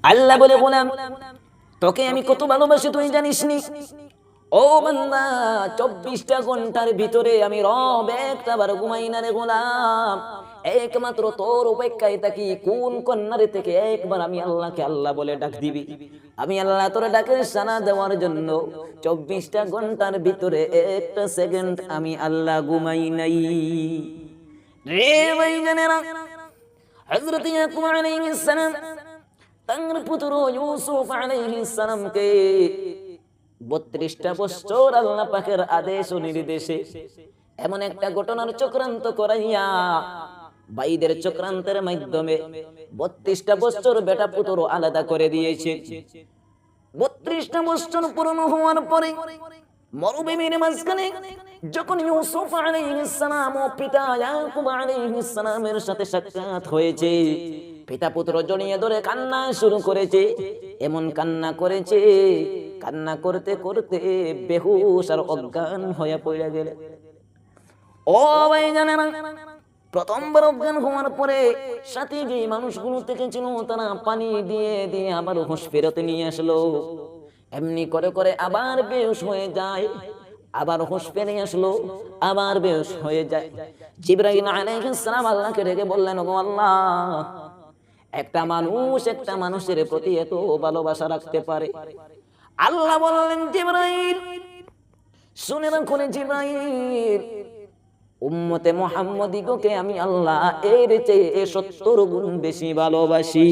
আল্লাহ বলে গোলাম তোকে আমি কত ভালোবাসি তুই জানিস নি? ও বান্দা 24টা ঘন্টার ভিতরে আমি রব একটা বার ঘুমাই না রে গোলাম, একমাত্র তোর অপেক্ষায় থাকি কোন কন্যারে থেকে একবার আমি আল্লাহকে আল্লাহ বলে ডাক দিবি। আমি আল্লাহ তোর ডাকের সাড়া দেওয়ার জন্য 24টা ঘন্টার ভিতরে একটা সেকেন্ড আমি আল্লাহ ঘুমাই নাই রে ভাই জানেরা। হযরত ইয়াকুব আলাইহিস সালাম তার পুত্র ইউসুফ আলাইহিস সালামকে 32টা বছর আল্লাহ পাকের আদেশ ও নির্দেশে এমন একটা ঘটনার চক্রান্ত করাইয়া বাইদের চক্রান্তের মাধ্যমে 32টা বছর বেটা পুত্র আলাদা করে দিয়েছে। 32টা বছর পূর্ণ হওয়ার পরে মরুভূমির মাঝখানে যখন ইউসুফ আলাইহিস সালাম ও পিতা ইয়াকুব আলাইহিস সালামের সাথে সাক্ষাৎ হয়েছে, পিতা পুত্র জড়িয়ে ধরে কান্না শুরু করেছে। এমন কান্না করেছে, কান্না করতে করতে বেহুশ আর অজ্ঞান হয়ে পড়ে গেল। ও ভাই জানেন, প্রথমবার অজ্ঞান হওয়ার পরে সাথে যে মানুষগুলো থেকে ছিল তারা পানি দিয়ে দিয়ে আবার হুঁশ ফেরত নিয়ে আসলো। এমনি করে করে আবার বেহুশ হয়ে যায়, আবার হুঁশ ফিরে আসলো, আবার বেহুশ হয়ে যায়। জিবরাইল আলাইহিস সালাম আল্লাহকে ডেকে বললেন, ওগো আল্লাহ, একটা মানুষ একটা মানুষের প্রতি এত ভালোবাসা রাখতে পারে? আল্লাহ বললেন, জিবরাইল শুনে রাখুন জিবরাইল, উম্মতে মুহাম্মদীকে আমি আল্লাহ এর চেয়ে 70 গুণ বেশি ভালোবাসি।